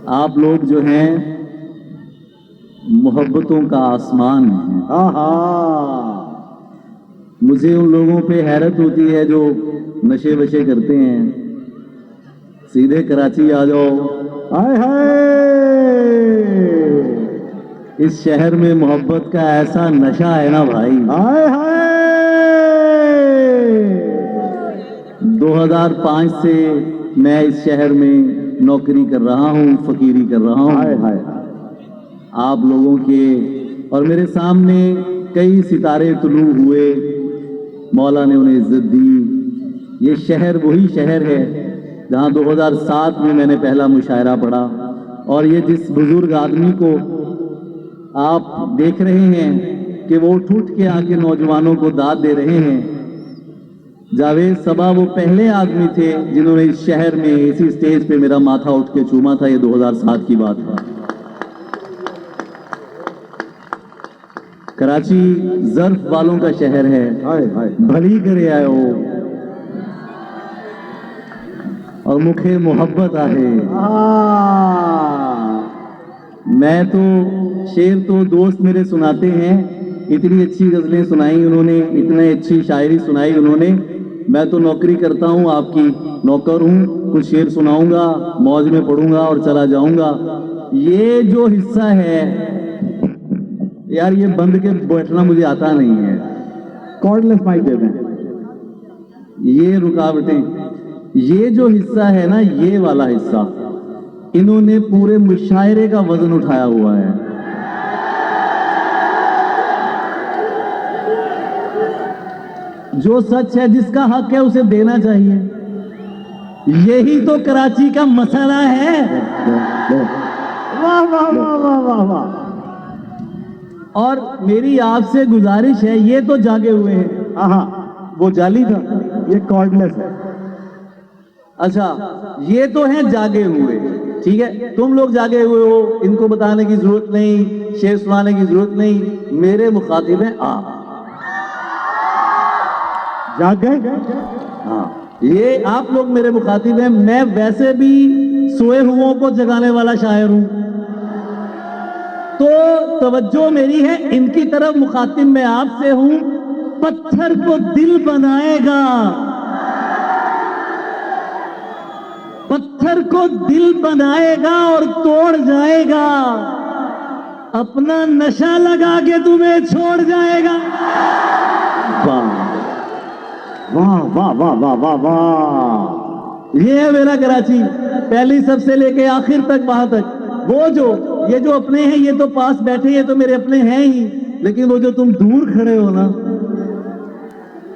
आप लोग जो हैं मोहब्बतों का आसमान है। आहा, मुझे उन लोगों पे हैरत होती है जो नशे वशे करते हैं। सीधे कराची आ जाओ, हाय हाय, इस शहर में मोहब्बत का ऐसा नशा है ना भाई। हाय हाय, 2005 से मैं इस शहर में नौकरी कर रहा हूँ, फकीरी कर रहा हाय हूँ। हाय, आप लोगों के और मेरे सामने कई सितारे तुलू हुए, मौला ने उन्हें इज्जत दी। ये शहर वही शहर है जहाँ 2007 में मैंने पहला मुशायरा पढ़ा। और ये जिस बुजुर्ग आदमी को आप देख रहे हैं कि वो उठ के आके नौजवानों को दाद दे रहे हैं, जावेद सबा वो पहले आदमी थे जिन्होंने इस शहर में इसी स्टेज पे मेरा माथा उठ के चूमा था। ये 2007 की बात है। कराची ज़र्फ वालों का शहर है, हाय हाय, भली करे आयो और मुखे मोहब्बत आहे। मैं तो शेर तो दोस्त मेरे सुनाते हैं, इतनी अच्छी गजलें सुनाई उन्होंने, इतनी अच्छी शायरी सुनाई उन्होंने। मैं तो नौकरी करता हूँ, आपकी नौकर हूँ, कुछ शेर सुनाऊंगा, मौज में पढ़ूंगा और चला जाऊंगा। ये जो हिस्सा है यार, ये बंद के बैठना मुझे आता नहीं है। कॉर्डलेस माइक दे दें। ये रुकावटें, ये जो हिस्सा है ना, ये वाला हिस्सा, इन्होंने पूरे मुशायरे का वजन उठाया हुआ है। जो सच है, जिसका हक है, उसे देना चाहिए। यही तो कराची का मसला है। वाह वाह वाह वाह वाह वाह, और मेरी आपसे गुजारिश है, ये तो जागे हुए हैं। आहा, वो जाली था। ये कॉर्डलेस है। अच्छा, ये तो हैं जागे हुए, ठीक है। तुम लोग जागे हुए हो, इनको बताने की जरूरत नहीं, शेर सुनाने की जरूरत नहीं। मेरे मुखातिब हैं आप। जाग गए? हाँ, ये आप लोग मेरे मुखातिब हैं। मैं वैसे भी सोए हुओं को जगाने वाला शायर हूं, तो तवज्जो मेरी है इनकी तरफ। मुखातिब मैं आपसे हूं। पत्थर को दिल बनाएगा, पत्थर को दिल बनाएगा और तोड़ जाएगा, अपना नशा लगा के तुम्हें छोड़ जाएगा। वाह वाह वाह वाह वाह वाह वाह, ये है मेरा कराची, पहली सबसे लेके आखिर तक, वहां तक। वो जो ये जो अपने हैं, ये तो पास बैठे, ये तो मेरे अपने हैं ही, लेकिन वो जो तुम दूर खड़े हो ना,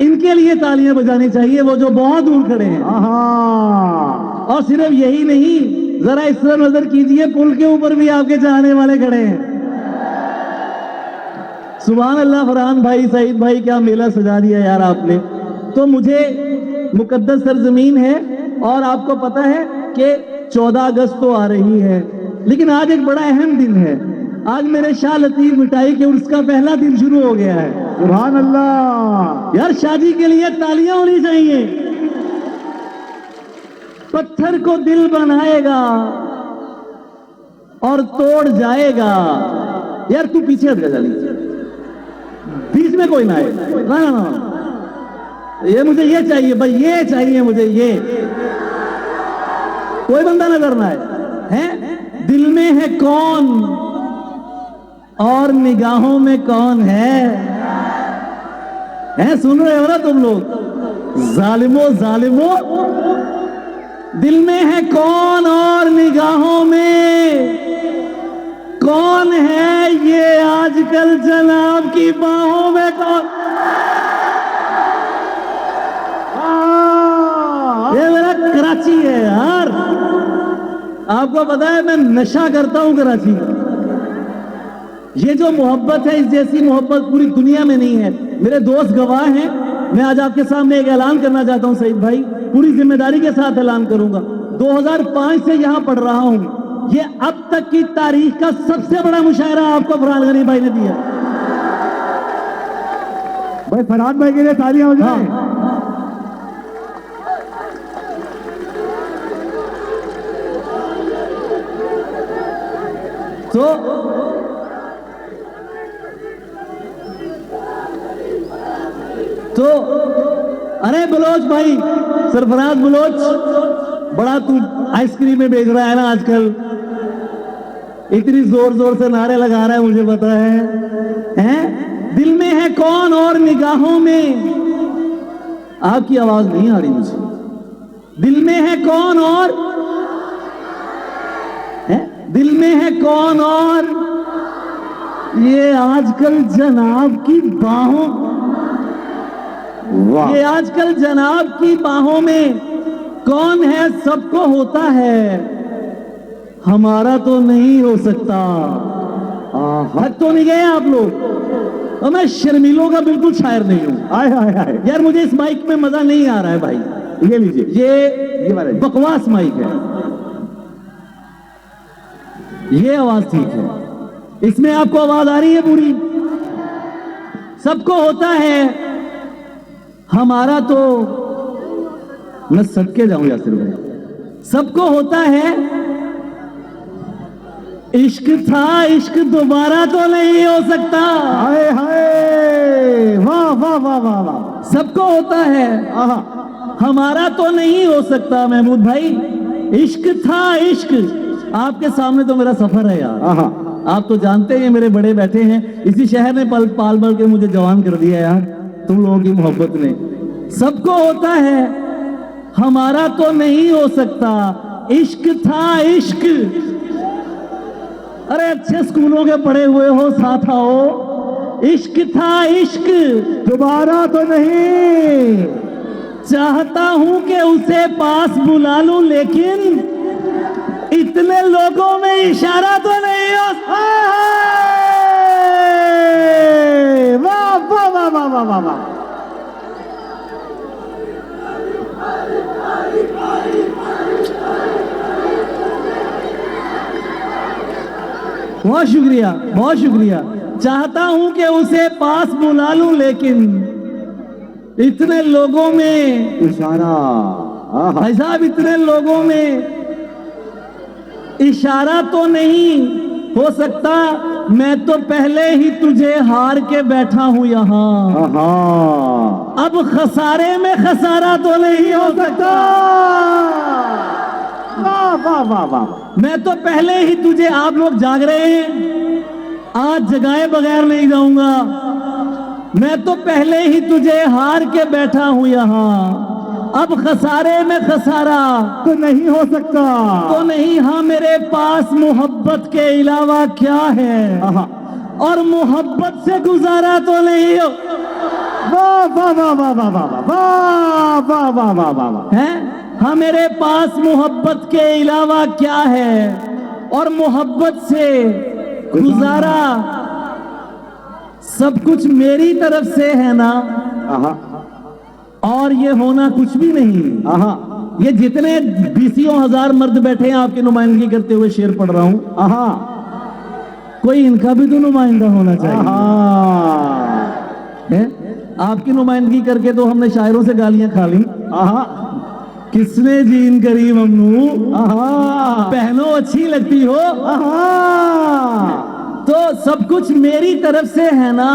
इनके लिए तालियां बजानी चाहिए, वो जो बहुत दूर खड़े हैं। आहा, और सिर्फ यही नहीं, जरा इस तरह नजर कीजिए, पुल के ऊपर भी आपके चाहने वाले खड़े हैं। सुभान अल्लाह, फरहान भाई, सईद भाई, क्या मेला सजा दिया यार आपने। तो मुझे मुकद्दस सरजमीन है, और आपको पता है कि 14 अगस्त तो आ रही है, लेकिन आज एक बड़ा अहम दिन है। आज मेरे शाह लतीफ मिठाई के उसका पहला दिन शुरू हो गया है। सुभान अल्लाह। यार, शादी के लिए तालियां होनी चाहिए। पत्थर को दिल बनाएगा और तोड़ जाएगा। यार तू पीछे हट जा, बीच में कोई ना आए। ना ना ना, ये मुझे ये चाहिए भाई, ये चाहिए मुझे, ये कोई बंदा नजर ना आए। हैं, दिल में है कौन और निगाहों में कौन है? सुन रहे हो ना तुम लोग? जालिमो जालिमो, दिल में है कौन और निगाहों में कौन है? ये आजकल जनाब की बाहों में कौन? ये मेरा कराची है यार। आपको पता है मैं नशा करता हूं कराची। ये जो मोहब्बत है, इस जैसी मोहब्बत पूरी दुनिया में नहीं है। मेरे दोस्त गवाह हैं। मैं आज आपके सामने एक ऐलान करना चाहता हूं सईद भाई, पूरी जिम्मेदारी के साथ ऐलान करूंगा। 2005 से यहां पढ़ रहा हूं। ये अब तक की तारीख का सबसे बड़ा मुशायरा आपको फरहान गनी भाई ने दिया। भाई फरहान भाई के लिए तालियां हो जाए। हाँ। तो अरे बलोच भाई, सरफराज बलोच, बड़ा तू आइसक्रीम में बेच रहा है ना आजकल, इतनी जोर जोर से नारे लगा रहा है, मुझे पता है? दिल में है कौन और निगाहों में, आपकी आवाज नहीं आ रही मुझे, दिल में है कौन और दिल में है कौन और ये आजकल जनाब की बाहों, ये आजकल जनाब की बाहों में कौन है, सबको होता है, हमारा तो नहीं हो सकता। हद तो नहीं गए आप लोग, और मैं शर्मीलों का बिल्कुल शायर नहीं हूं। आए आए आए यार मुझे इस माइक में मजा नहीं आ रहा है भाई, ये लीजिए, ये बकवास माइक है, ये आवाज ठीक है, इसमें आपको आवाज आ रही है पूरी, सबको होता है, हमारा तो, मैं सदके जाऊं यासिर भाई, सबको होता है, इश्क था इश्क दोबारा तो नहीं हो सकता। हाय हाय, वाह वाह वाह वाह वाह, सबको होता है, हमारा तो नहीं हो सकता। महमूद भाई, इश्क था इश्क, आपके सामने तो मेरा सफर है यार, आप तो जानते हैं मेरे बड़े बैठे हैं, इसी शहर ने पाल पल के मुझे जवान कर दिया यार, तुम लोगों की मोहब्बत ने। सबको होता है, हमारा तो नहीं हो सकता, इश्क था इश्क। अरे अच्छे स्कूलों के पढ़े हुए हो, साथ आओ, इश्क था इश्क दोबारा तो नहीं, चाहता हूं कि उसे पास बुला लूं, लेकिन इतने लोगों में इशारा तो नहीं हो। वाह वाह वाह वाह वाह वाह वाह, बहुत शुक्रिया, बहुत शुक्रिया। चाहता हूं कि उसे पास बुला लूं, लेकिन इतने लोगों में इशारा, भाई साहब, इतने लोगों में इशारा तो नहीं हो सकता, मैं तो पहले ही तुझे हार के बैठा हूं यहां, अब खसारे में खसारा तो नहीं हो सकता। वाह वाह वाह वाह, मैं तो पहले ही तुझे, आप लोग जाग रहे हैं, आज जगाए बगैर नहीं जाऊंगा, मैं तो पहले ही तुझे हार के बैठा हूं यहां, अब खसारे में खसारा तो नहीं हो सकता, तो नहीं। हाँ, मेरे पास मोहब्बत के अलावा क्या है, और मोहब्बत से गुजारा तो नहीं हो। वाह वाह वाह वाह वाह वाह वाह वाह वाह वाह वाह वाह, है हाँ, मेरे पास मोहब्बत के अलावा क्या है, और मोहब्बत से गुजारा सब कुछ मेरी तरफ से है ना, और ये होना कुछ भी नहीं। ये जितने बीसियों हजार मर्द बैठे हैं आपकी नुमाइंदगी करते हुए शेर पढ़ रहा हूं, कोई इनका भी तो नुमाइंदा होना चाहिए है? आपकी नुमाइंदगी करके तो हमने शायरों से गालियां खा ली, किसने जीन करी ममनू, पहनो अच्छी लगती हो, तो सब कुछ मेरी तरफ से है ना,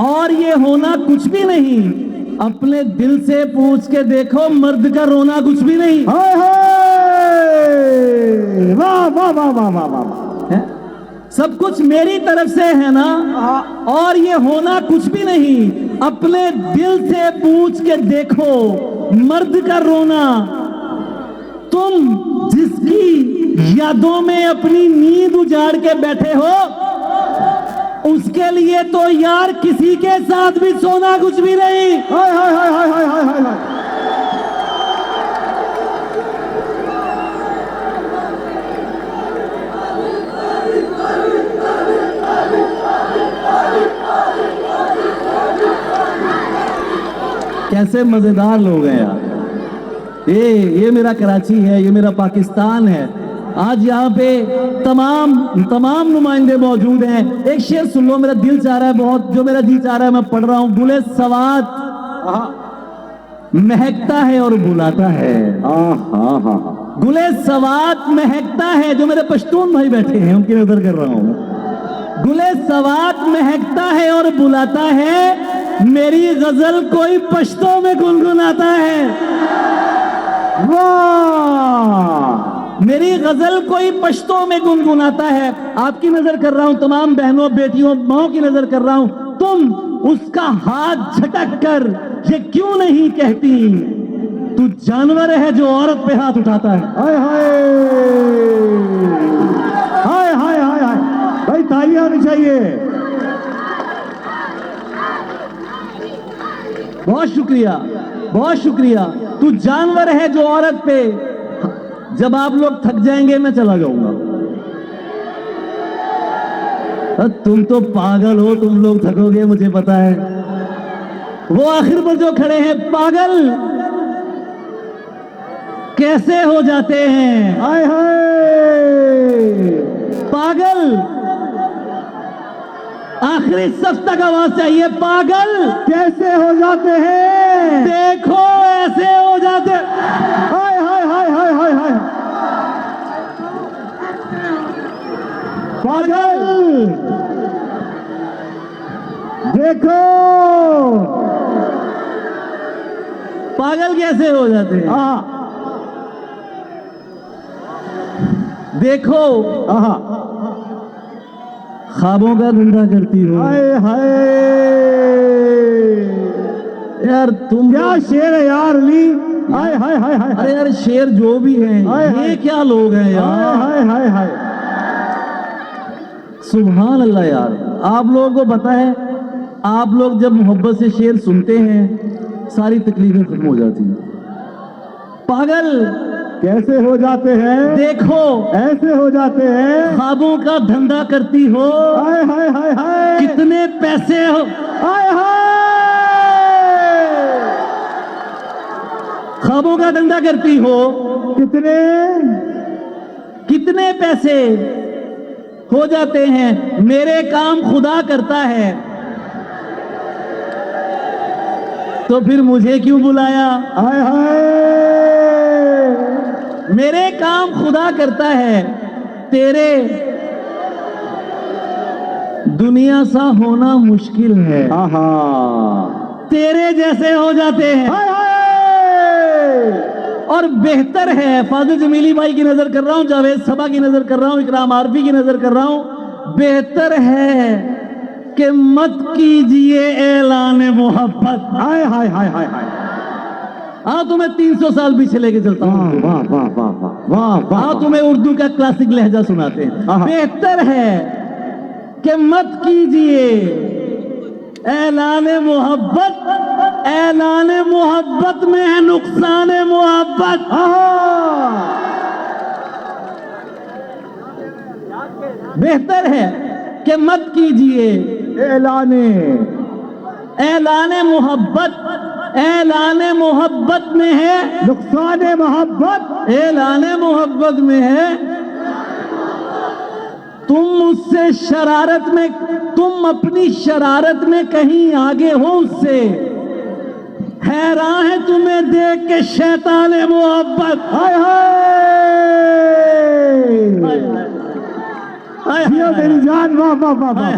और ये होना कुछ भी नहीं। अपने दिल से पूछ के देखो, मर्द का रोना कुछ भी नहीं। हाय हाय, वाह वाह वाह वाह वाह वाह, सब कुछ मेरी तरफ से है ना, और ये होना कुछ भी नहीं। अपने दिल से पूछ के देखो, मर्द का रोना। तुम जिसकी यादों में अपनी नींद उजाड़ के बैठे हो, उसके लिए तो यार किसी के साथ भी सोना कुछ भी नहीं। हाय हाय हाय हाय हाय हाय हाय हाय, कैसे मजेदार लोग हैं यार। ये मेरा कराची है, ये मेरा पाकिस्तान है। आज यहाँ पे तमाम नुमाइंदे मौजूद हैं। एक शेर सुन लो, मेरा दिल चाह रहा है बहुत, जो मेरा जी चाह रहा है मैं पढ़ रहा हूँ। गुले सवात महकता है और बुलाता है, गुले सवात महकता है, जो मेरे पश्तून भाई बैठे हैं उनकी नजर कर रहा हूं। गुले सवात महकता है और बुलाता है, मेरी गजल कोई पश्तों में गुनगुनाता है। वाह! मेरी गजल कोई पश्तों में गुनगुनाता है। आपकी नजर कर रहा हूं, तमाम बहनों बेटियों माओ की नजर कर रहा हूं, तुम उसका हाथ झटक कर ये क्यों नहीं कहती, तू जानवर है जो औरत पे हाथ उठाता है। हाय हाय हाय हाय हाय हाय, भाई तालियां होनी चाहिए। बहुत शुक्रिया, बहुत शुक्रिया। तू जानवर है जो औरत पे, जब आप लोग थक जाएंगे मैं चला जाऊंगा। तुम तो पागल हो, तुम लोग थकोगे मुझे पता है। वो आखिर पर जो खड़े हैं पागल कैसे हो जाते हैं। हाय हाय, पागल आखिरी सफ तक आवाज चाहिए। पागल कैसे हो जाते हैं, देखो ऐसे हो जाते। हाय हाय हाय हाय हाय हाय, पागल देखो, पागल कैसे हो जाते हैं। हाँ देखो हाँ, ख्वाबों का धंधा करती हो। हाय हाय, यार तुम क्या शेर है यार अली। हाय हाय हाय हाय, अरे यार शेर जो भी हैं हाय, हाय। ये क्या लोग हैं यार। हाय हाय हाय, सुभान अल्लाह। यार आप लोगों को पता है, आप लोग जब मोहब्बत से शेर सुनते हैं सारी तकलीफें खत्म हो जाती हैं। पागल कैसे हो जाते हैं, देखो ऐसे हो जाते हैं। ख्वाबों का धंधा करती हो। हाय हाय हाय हाय, कितने पैसे हो। हाय हाय, ख्वाबों का धंधा करती हो, कितने कितने पैसे हो जाते हैं। मेरे काम खुदा करता है, तो फिर मुझे क्यों बुलाया। हाय हाय, मेरे काम खुदा करता है, तेरे दुनिया सा होना मुश्किल है। आहा, तेरे जैसे हो जाते हैं। हाय हाय, और बेहतर है, फाजिल जमीली भाई की नजर कर रहा हूं, जावेद सबा की नजर कर रहा हूं, इकराम आरफी की नजर कर रहा हूं। बेहतर है कि मत कीजिए ऐलान मोहब्बत। हाय हाय हाय हाय हाय, हाँ तुम्हें 300 साल पीछे लेके चलता वाह हूं। वाह वाह वाह वाह वाह वाह, हाँ तुम्हें उर्दू का क्लासिक लहजा सुनाते हैं। आहा। बेहतर है कि मत कीजिए ऐलान मोहब्बत। ऐलान मोहब्बत में है नुकसान मोहब्बत। बेहतर है कि मत कीजिए ऐलाने, ऐलान मोहब्बत। ऐलान मोहब्बत में है नुकसान मोहब्बत। ऐलान मोहब्बत में है तुम मुझसे शरारत में, तुम अपनी शरारत में कहीं आगे हो उससे। हैरान है तुम्हें देख के शैतान मोहब्बत। हाय हाय, जियो मेरी जान, वाह वाह वाह वाह।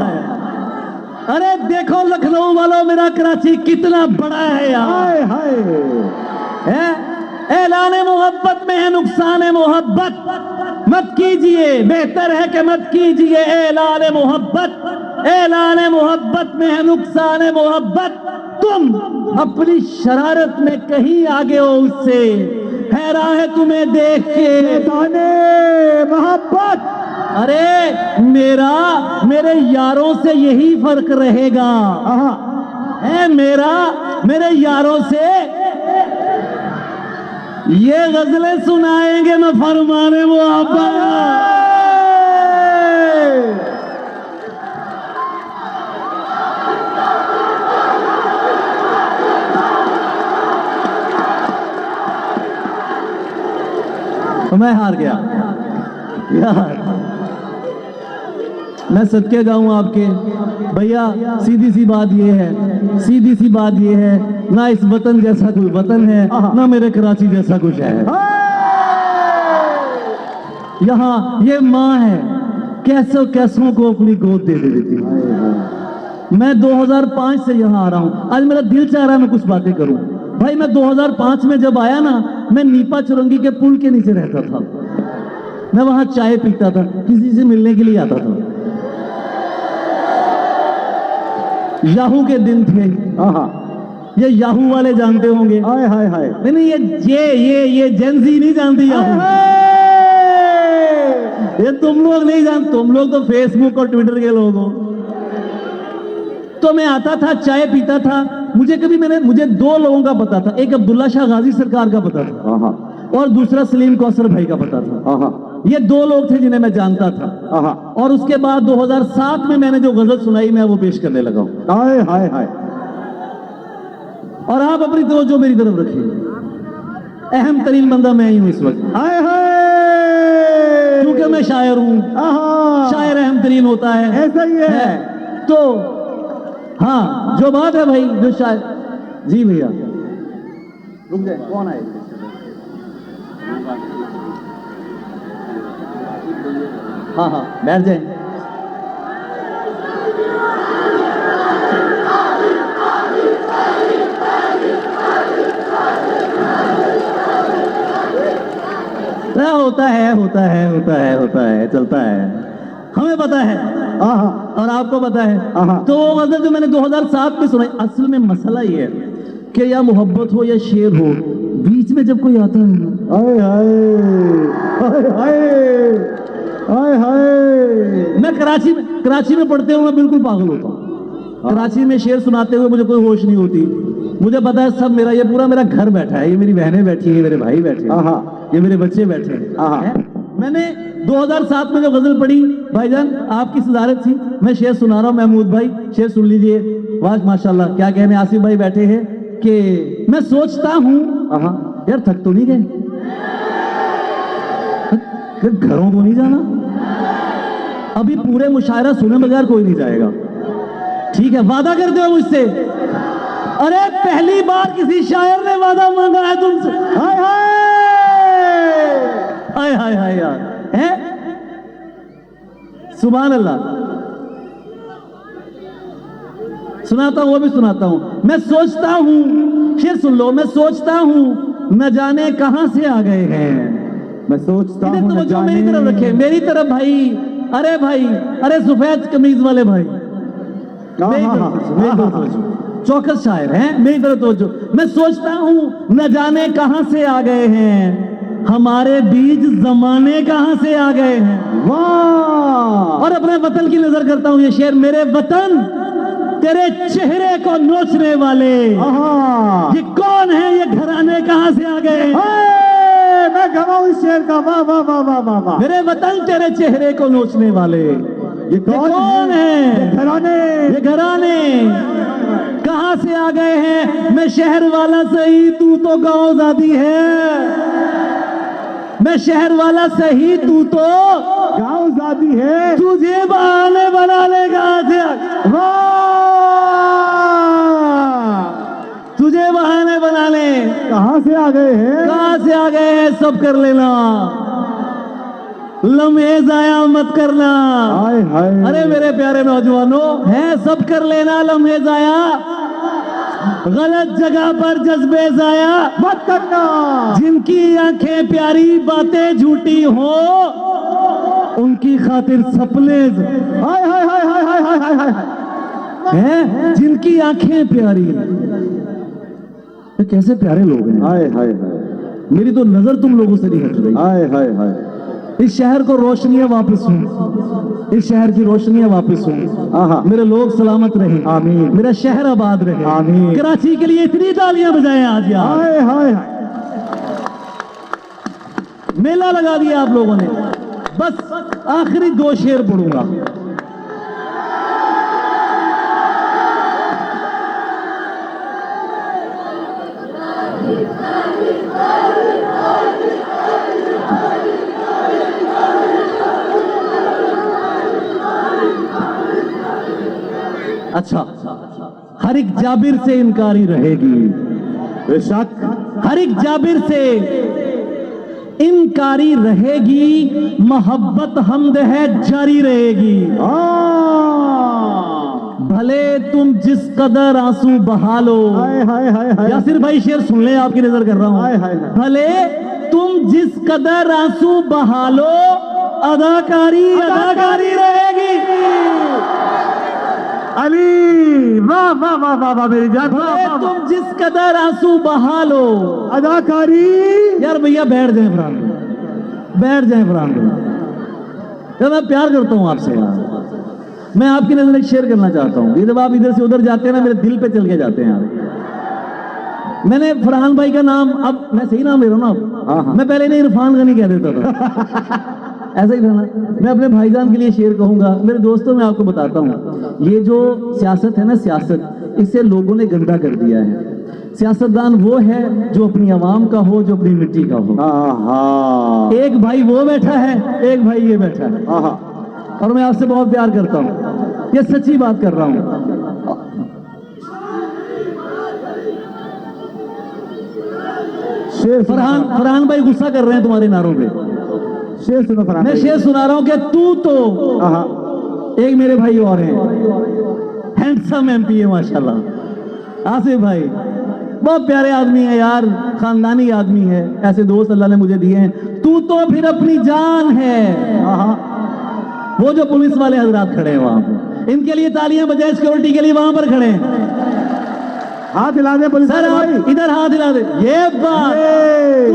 अरे देखो लखनऊ वालों, मेरा कराची कितना बड़ा है यार। हाय हाय, है ऐलान मोहब्बत में है नुकसान मोहब्बत। मत कीजिए, बेहतर है कि मत कीजिए ऐलान मोहब्बत। ऐलान मोहब्बत में है नुकसान मोहब्बत। तुम अपनी शरारत में कहीं आगे हो उससे। हैरान है तुम्हें देख के ताने मोहब्बत। अरे मेरे यारों से यही फर्क रहेगा। है मेरे यारों से ये गजलें सुनाएंगे मैं फरमाने मोहब्बत। मैं हार गया यार। मैं सदके जाऊं आपके भैया। सीधी सी बात ये है, सीधी सी बात ये है, ना इस वतन जैसा कोई वतन है, ना मेरे कराची जैसा कुछ है। यहाँ ये माँ है, कैसों कैसों को अपनी गोद दे देती है। मैं 2005 से यहाँ आ रहा हूँ। आज मेरा दिल चाह रहा है मैं कुछ बातें करूँ। भाई मैं 2005 में जब आया ना, मैं नीपा चुरंगी के पुल के नीचे रहता था। मैं वहां चाय पीता था, किसी से मिलने के लिए आता था। याहू के दिन थे। ये याहू वाले जानते होंगे। हाय हाय हाय। नहीं ये जेनजी नहीं जानती याहू। ये तुम लोग नहीं जानते, तुम लोग तो फेसबुक और ट्विटर के लोग हो। तो मैं आता था, चाय पीता था। मुझे 2 लोगों का पता था। एक अब्दुल्ला शाह गाजी सरकार का पता था और दूसरा सलीम कौसर भाई का पता था। ये 2 लोग थे जिन्हें मैं जानता था। और उसके बाद 2007 में मैंने जो गजल सुनाई, मैं वो पेश करने लगा हूं। हाय हाय हाय। और आप अपनी तवज्जो मेरी तरफ रखिए। अहम तरीन बंदा मैं ही हूं इस वक्त। हाय हाय। क्योंकि मैं शायर हूं। शायर अहम तरीन होता है। ऐसा ही है। तो हाँ, जो बात है भाई, जो शायर। जी भैया रुक जाए, कौन आए? हाँ बैठ जाए। होता है चलता है, हमें पता है। और आपको पता है। तो वो गजल जो मैंने 2007 में सुनाई, असल में मसला ये है कि या मोहब्बत हो या शेर हो, बीच में जब कोई आता है ना, हाय हाय हाय हाय हाय। मैं कराची में पढ़ते हुए मैं बिल्कुल पागल होता हूँ। कराची में शेर सुनाते हुए मुझे कोई होश नहीं होती। मुझे पता है सब ये पूरा मेरा घर बैठा है, ये मेरी बहनें बैठी है, मेरे भाई बैठे हैं, ये मेरे बच्चे बैठे हैं। मैंने 2007 में जो गजल पढ़ी, भाईजान आपकी सदारत थी, मैं शेर सुना रहा हूँ। महमूद भाई शेर सुन लीजिए। वाह माशाल्लाह, क्या कहने। आसिफ भाई बैठे हैं कि मैं सोचता हूँ, यार थक तो नहीं गए? घरों को नहीं जाना? अभी पूरे मुशायरा सुने बगैर कोई नहीं जाएगा। ठीक है, वादा करते हो मुझसे? अरे पहली बार किसी शायर ने वादा मांगा है तुमसे। हाय हाय हाय हाय हाय यार, है सुभान अल्लाह। सुनाता हूं, वो भी सुनाता हूं। मैं सोचता हूं, शेर सुन लो। मैं सोचता हूं न जाने कहां से आ गए हैं। मैं सोचता हूं तो जो मेरी तरफ रखे, मेरी तरफ भाई। अरे भाई, अरे सफेद कमीज वाले भाई, मेरी तरफ चौकस शायर हैं, मेरी तरफ तो। मैं सोचता हूं न जाने कहां से आ गए हैं, हमारे बीच जमाने कहां से आ गए हैं। वाह। और अपने वतन की नजर करता हूं, ये शेर। मेरे वतन तेरे चेहरे को नोचने वाले, ये कौन है, ये घराने कहां से आ गए? मैं गवाऊं इस शेर का। वाह वाह वाह वाह वाह वाह। मेरे वतन तेरे चेहरे को नोचने वाले, ये कौन है? ये घराने कहां से आ गए हैं? मैं शहर वाला सही, तू तो गांव ज़ादी है। मैं शहर वाला सही, तू तो गांव ज़ादी है। तुझे बहाने बना लेगा। तुझे बहाने बना ले। कहां से आ गए हैं? कहां से आ गए हैं? सब कर लेना, लम्हे जाया मत करना। हाय हाय। अरे मेरे प्यारे नौजवानों, है सब कर लेना, लम्हे जाया, गलत जगह पर जज्बे जाया मत करना। जिनकी आंखें प्यारी, बातें झूठी हो, उनकी खातिर सपने। हाय हाय हाय हाय हाय हाय हाय हाय। हैं जिनकी आंखें प्यारी, कैसे प्यारे लोग हैं। हाय हाय हाय। मेरी तो नजर तुम लोगों से नहीं हट रही। हाय हाय हाय। इस शहर को रोशनियां वापस हों, इस शहर की रोशनियां वापस हों। मेरे लोग सलामत रहे, आमीन। मेरा शहर आबाद रहे, आमीन। कराची के लिए इतनी तालियां बजाएं आज यार। हाय हाय हाय। मेला लगा दिया आप लोगों ने। बस आखिरी 2 शेर पढ़ूंगा। अच्छा, हर एक जाबिर से इनकारी रहेगी, बेशक हर एक जाबिर से इनकारी रहेगी, मोहब्बत हमद है जारी रहेगी। भले तुम जिस कदर आंसू बहा लो, हाय हाय हाय हाय, यासिर भाई शेर सुन ले, आपकी नजर कर रहा हूं। हाय हाय हाय। भले तुम जिस कदर आंसू बहा लो, अदाकारी अदाकारी रहेगी। अली वाह वाह वाह वाह वाह मेरी जान, वाह भले वाह वाह। तुम जिस कदर आंसू बहा लो, अदाकारी। यार भैया बैठ जाए फरहान भाई, बैठ जाए फरहान भाई, यार मैं प्यार करता हूं आपसे यार। मैं आपकी नजर एक शेयर करना चाहता हूं। ये जब आप इधर से उधर जाते हैं ना, मेरे दिल पे चल के जाते हैं यार। मैंने फरहान भाई का नाम, अब मैं सही नाम ले रहा हूं ना हाँ, अब, हाँ। मैं पहले नहीं इरफान गनी कह देता था ऐसा ही था ना। मैं अपने भाईजान के लिए शेर कहूंगा। मेरे दोस्तों, मैं आपको बताता हूं, ये जो सियासत है ना, सियासत, इसे लोगों ने गंदा कर दिया है। सियासतदान वो है जो अपनी आवाम का हो, जो अपनी मिट्टी का हो। हाँ एक भाई वो बैठा है, एक भाई ये बैठा है, हाँ, और मैं आपसे बहुत प्यार करता हूं, ये सच्ची बात कर रहा हूं। शेर फरहान भाई गुस्सा कर रहे हैं तुम्हारे नारों पे। शेर सुनो फरहान मैं भाई। शेर सुना रहा हूं कि तू तो, हाँ, एक मेरे भाई और हैं, हैंडसम एमपी है माशाल्लाह, आसिफ भाई, बहुत प्यारे आदमी है यार, खानदानी आदमी है, ऐसे दोस्त अल्लाह ने मुझे दिए हैं। तू तो फिर अपनी जान है। हाँ, वो जो पुलिस वाले हजरात खड़े हैं वहां पे, इनके लिए तालियां बजाय सिक्योरिटी के लिए वहां पर खड़े हैं। हाथ हिला दे पुलिस सर वाले आप भाई। इधर हाथ हिला दे। ये बात, ये।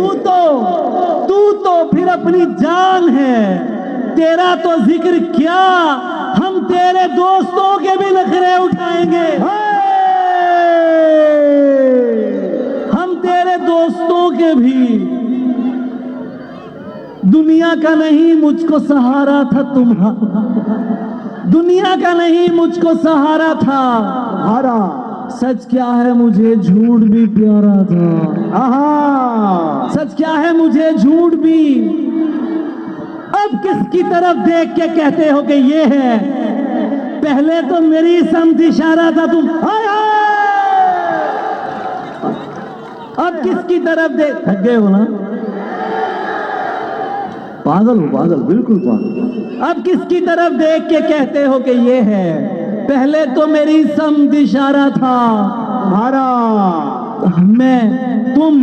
तू तो फिर अपनी जान है, तेरा तो जिक्र क्या, हम तेरे दोस्तों के भी नखरे उठाएंगे, हम तेरे दोस्तों के भी। दुनिया का नहीं मुझको सहारा था तुम्हारा, दुनिया का नहीं मुझको सहारा था, हारा। सच क्या है मुझे झूठ भी प्यारा था। आहा। सच क्या है मुझे झूठ भी। अब किसकी तरफ देख के कहते हो कि ये है, पहले तो मेरी समझ इशारा था तुम। हाय हाय। अब किसकी तरफ देख, थक गए हो ना, पागल हो, पागल, बिल्कुल पागल। अब किसकी तरफ देख के कहते हो कि ये है, पहले तो मेरी समझ इशारा था। हारा। मैं तुम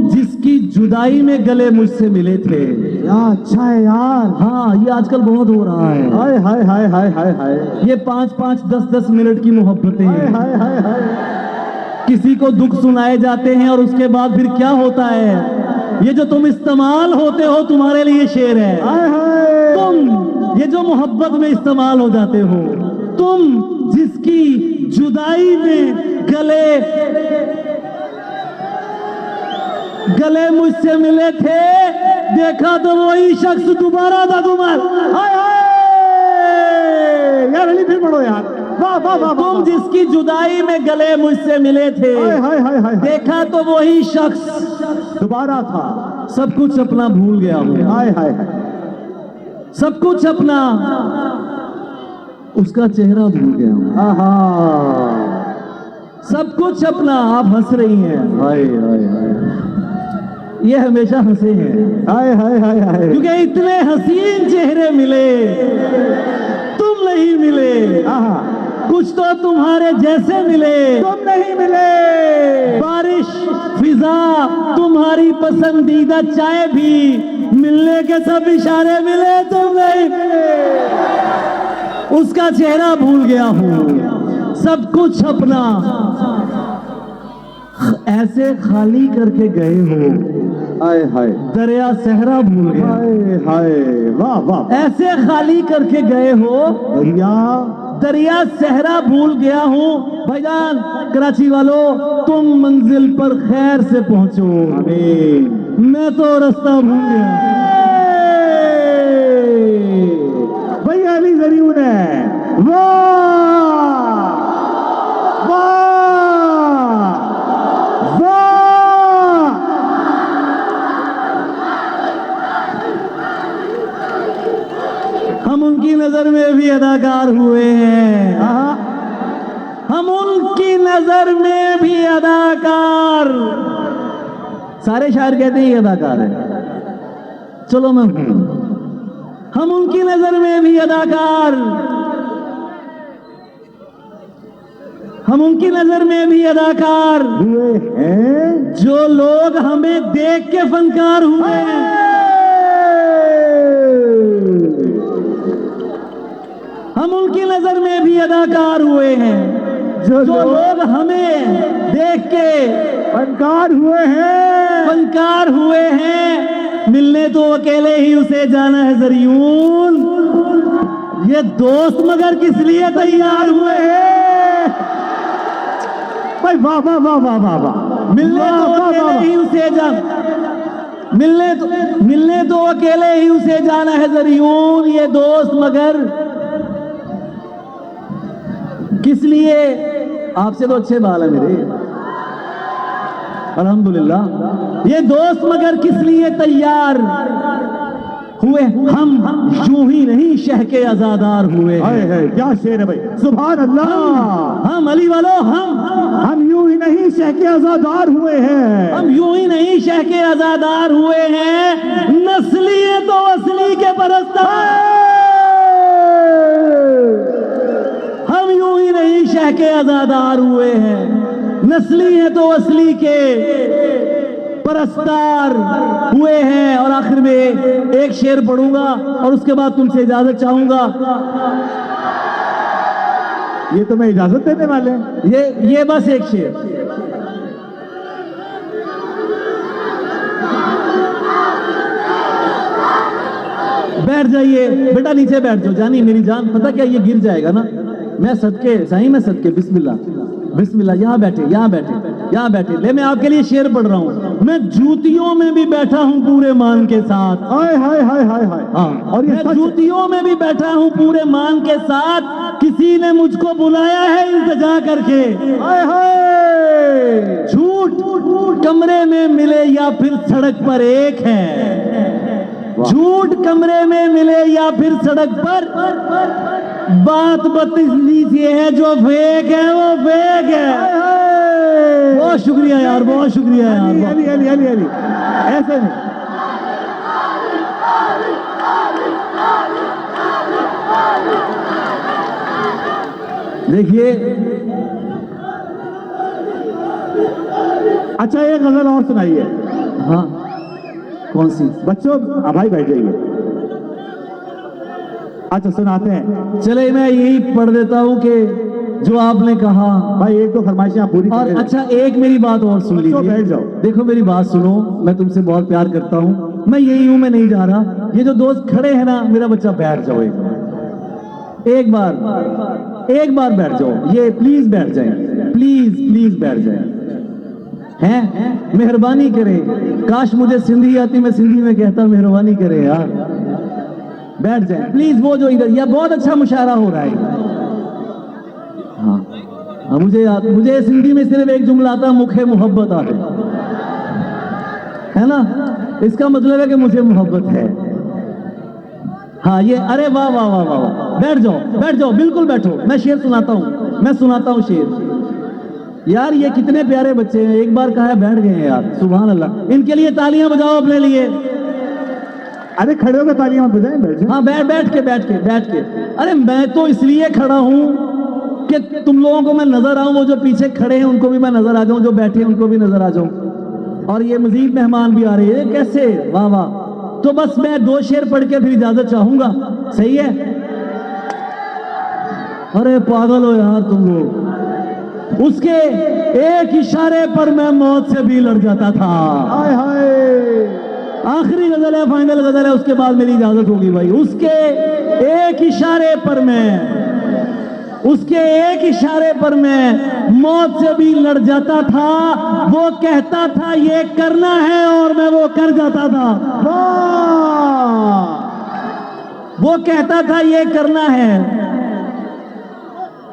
जिसकी जुदाई में गले मुझसे मिले थे। यार अच्छा है यार। हाँ, ये आजकल बहुत हो रहा है। हाय हाय हाय हाय हाय हाय। ये 5-5, 10-10 मिनट की मोहब्बतें हाय हैं। हाय हाय हाय। किसी को दुख सुनाए जाते हैं और उसके बाद फिर क्या होता है, ये जो तुम इस्तेमाल होते हो, तुम्हारे लिए शेर है। हाय हाय। तुम ये जो मोहब्बत में इस्तेमाल हो जाते हो, तुम जिसकी जुदाई में गले मुझसे मिले थे, देखा तो वही शख्स दोबारा था तुम्हारा। हाय हाय। यार अली फिर पढ़ो यार। वाह वाह वाह। तुम जिसकी जुदाई में गले मुझसे मिले थे, हाय हाय हाय हाय। देखा तो वही शख्स दोबारा था। सब कुछ अपना भूल गया हूं, हाय हाय हाय। सब कुछ अपना, उसका चेहरा भूल गया हूं, आहा। सब कुछ अपना। आप हंस रही हैं, हाय हाय हाय। ये हमेशा हंसे हैं, हाय हाय हाय हाय। क्योंकि इतने हसीन चेहरे मिले, तुम नहीं मिले। आहा। कुछ तो तुम्हारे जैसे मिले, तुम नहीं मिले। बारिश, फिजा, तुम्हारी पसंदीदा चाय भी, मिलने के सब इशारे मिले, तुम नहीं मिले। उसका चेहरा भूल गया हूं, सब कुछ अपना ऐसे खाली करके गए हो, हाय हाय। दरिया सहरा भूल गया। हाय हाय। वाह वाह। ऐसे खाली करके गए हो, भैया। दरिया सहरा भूल गया हूं। भाईजान, कराची वालों, तुम मंजिल पर खैर से पहुंचो, आमीन। मैं तो रास्ता भूल गया। भैया अली जरूर है। वाह वाह वाह। हम उनकी नजर में भी अदाकार हुए हैं, आहा। हम उनकी नजर में भी अदाकार। सारे शायर कहते हैं ये अदाकार है, चलो मैं हूं। हम उनकी नजर में भी अदाकार, हम उनकी नजर में भी अदाकार हुए हैं जो लोग हमें देख के फनकार हुए हैं। हम उनकी नजर में भी अदाकार हुए हैं जो लोग हमें देख के फनकार हुए हैं। फनकार हुए हैं। मिलने तो अकेले ही उसे जाना है ज़रियून, ये दोस्त मगर किस लिए तैयार हुए हैं। भाई वाह वाह वाह वाह वाह वाह। मिलने तो अकेले ही उसे मिलने तो अकेले ही उसे जाना है ज़रियून, ये दोस्त मगर किस लिए। आपसे तो अच्छे बाल है मेरे, अल्हम्दुलिल्लाह। ये दोस्त मगर किस लिए तैयार हुए। हम यूं ही नहीं शह के आजादार हुए हाय हाय क्या शेर है भाई, सुभान अल्लाह। हम अली वालों हम यूं ही नहीं शह के आजादार हुए हैं। हम यूं ही नहीं शह के आजादार हुए हैं। नस्ली है तो असली के परस्तार। हम यूं ही नहीं शह के आजादार हुए हैं। नस्ली है तो असली के परस्तार हुए हैं। और आखिर में एक शेर पढ़ूंगा और उसके बाद तुमसे इजाजत चाहूंगा। ये तुम्हें इजाजत देने वाले हैं। ये बस एक शेर। बैठ जाइए बेटा, नीचे बैठ जाओ। जानी मेरी जान, पता क्या ये गिर जाएगा ना। मैं सदके साईं, मैं सदके, बिस्मिल्लाह बिस्मिल्लाह। यहाँ बैठे, यहाँ बैठे, यहाँ बैठे। ले मैं आपके लिए शेर पढ़ रहा हूँ। मैं जूतियों में भी बैठा हूँ पूरे मान के साथ। हाय हाय हाय हाय हाय। हाँ, और ये मैं जूतियों में भी बैठा हूँ पूरे मान के साथ। किसी ने मुझको बुलाया है इल्तिजा करके। हाय हाय। झूठ कमरे में मिले या फिर सड़क पर एक है। झूठ कमरे में मिले या फिर सड़क पर, बात बदतमीजी ये है जो फेक है वो फेक है। बहुत शुक्रिया यार, बहुत शुक्रिया यार। अली अली अली अली ऐसे नहीं। देखिए, अच्छा एक गजल और सुनाइए। हाँ कौन सी? बच्चों भाई बैठ जाइए। अच्छा सुनाते हैं। चले मैं यही पढ़ देता हूँ कि जो आपने कहा। भाई एक दो फरमाइशें आप पूरी और करें। अच्छा एक मेरी बात और सुन बच्चों, लीजिए। बैठ जाओ। देखो मेरी बात सुनो, मैं तुमसे बहुत प्यार करता हूँ। मैं यही हूँ, मैं नहीं जा रहा। ये जो दोस्त खड़े हैं ना, मेरा बच्चा बैठ जाओ एक बार बैठ जाओ। ये प्लीज बैठ जाए, प्लीज प्लीज बैठ जाए। हैं मेहरबानी करें। काश मुझे सिंधी आती, मैं सिंधी में कहता मेहरबानी करें यार। बैठ जाए प्लीज। वो जो इधर, यह बहुत अच्छा मुशायरा हो रहा है। हाँ मुझे सिंधी में सिर्फ एक जुमला आता, मुखे मोहब्बत है ना। इसका मतलब है कि मुझे मोहब्बत है। हाँ ये, अरे वाह वाह वाह वाह वाह। बैठ जाओ बिल्कुल बैठो। मैं शेर सुनाता हूँ, मैं सुनाता हूँ शेर। यार ये कितने प्यारे बच्चे हैं, एक बार कहा बैठ गए हैं यार। सुभान अल्लाह। इनके लिए तालियां बजाओ अपने लिए। अरे खड़े होकर तालियां बजाएं। बैठ जाए। हाँ बैठ के। अरे मैं तो इसलिए खड़ा हूँ कि तुम लोगों को मैं नजर आऊं। वो जो पीछे खड़े हैं उनको भी मैं नजर आ जाऊं, जो बैठे हैं उनको भी नजर आ जाऊं। और ये मजीद मेहमान भी आ रहे हैं। कैसे, वाह वाह। तो बस मैं दो शेर पढ़ के फिर इजाजत चाहूंगा, सही है? अरे पागल हो यार तुम लोग। उसके एक इशारे पर मैं मौत से भी लड़ जाता था। हाय हाय। आखिरी गजल है, फाइनल गजल है, उसके बाद मेरी इजाजत होगी भाई। उसके एक इशारे पर मैं मौत से भी लड़ जाता था। वो कहता था ये करना है और मैं वो कर जाता था। वो कहता था ये करना है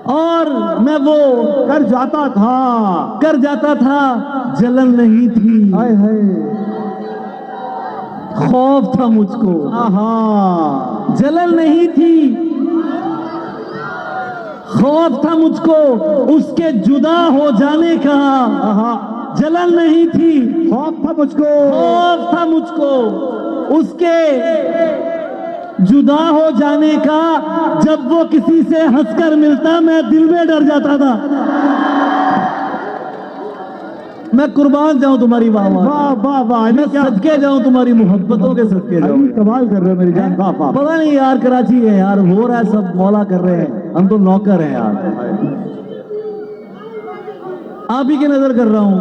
और मैं वो कर जाता था। जलन नहीं थी, हाय हाय। खौफ था मुझको। आहा। जलन नहीं थी, खौफ था मुझको उसके जुदा हो जाने का। आहा। जलन नहीं थी, खौफ था मुझको। उसके जुदा हो जाने का। जब वो किसी से हंसकर मिलता मैं दिल में डर जाता था। मैं कुर्बान जाऊं तुम्हारी वाह वाह वाह वाह, मैं सदके जाऊं तुम्हारी मोहब्बतों के सदके जाऊं। कमाल कर रहे हो मेरी जान। वाह वाह। पता नहीं यार, कराची है यार, हो रहा है सब, मौला कर रहे हैं, हम तो नौकर हैं यार। आप ही की नजर कर रहा हूं,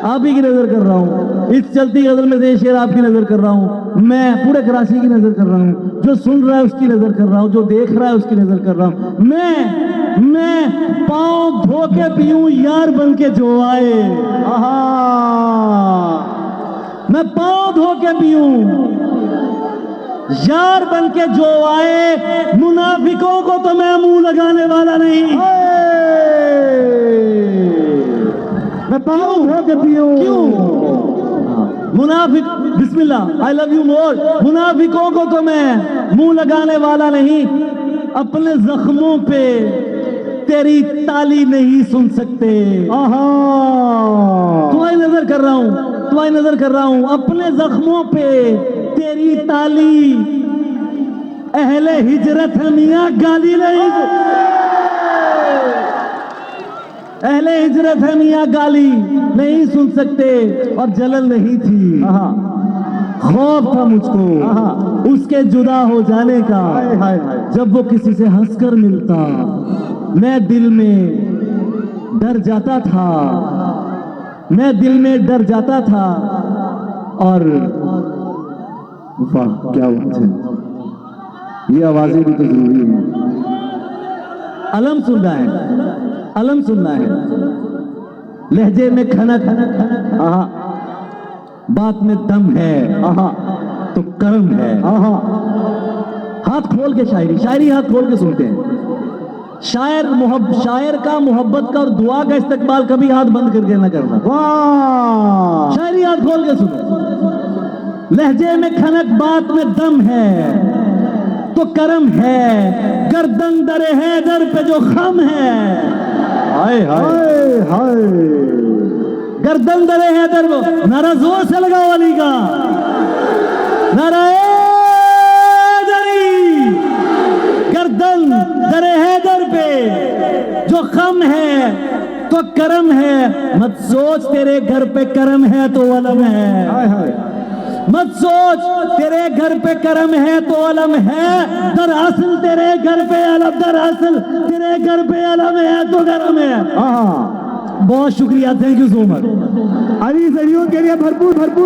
आप ही की नजर कर रहा हूं। इस चलती गजल में से शेर आपकी नजर कर रहा हूं। मैं पूरे कराची की नजर कर रहा हूं। जो सुन रहा है उसकी नजर कर रहा हूं, जो देख रहा है उसकी नजर कर रहा हूं। मैं पांव धो के पीऊं यार बन के जो आए। आहा, मैं पांव धो के पीऊं यार बन के जो आए। मुनाफिकों को तो मैं मुंह लगाने वाला नहीं। मैं पाँव धो के पीऊं। क्यों? मुनाफिक, बिस्मिल्लाह, आई लव यू मोर। मुनाफिकों को तो मैं मुंह लगाने वाला नहीं। अपने जख्मों पे तेरी ताली नहीं सुन सकते। आहा, तुम्हारी नजर कर रहा हूं, तुम्हारी नजर कर रहा हूं। अपने जख्मों पे तेरी ताली अहले हिजरत है मियां गाली नहीं। अहले हिजरत है मियां गाली नहीं सुन सकते। और जलन नहीं थी, आहा, खौफ था मुझको उसके जुदा हो जाने का। हाय हाय हाय। जब वो किसी से हंसकर मिलता मैं दिल में डर जाता था, मैं दिल में डर जाता था। और वाह क्या बात है, ये आवाजें भी तो जरूरी हैं। अलम सुनना है, अलम सुनना है। लहजे में खनक, आहा, बात में दम है, आहा, तो कर्म है। आहा, हाथ खोल के शायरी, शायरी हाथ खोल के सुनते हैं। शायर का मोहब्बत का और दुआ का इस्तेमाल कभी हाथ बंद करके ना करना। वाह, शायरी हाथ खोल के सुनो। लहजे में खनक, बात में दम है तो कर्म है। गर्दन दरे है दर पे जो खम है। हाय हाय हाय। गर्दन दरे है दर, नारा जोर से लगा वाली का नारा दरी। गर्दन दरे है दर पे जो खम है तो कर्म है। मत सोच तेरे घर पे कर्म है तो अलम है। हाय हाय। मत सोच तेरे घर पे कर्म है तो अलम है। दरअसल तेरे घर पे अलम, दरअसल तेरे घर पे अलम है तो कर्म है। आहा, बहुत शुक्रिया, thank you so much. Ali सरियों के लिए भरपूर भरपूर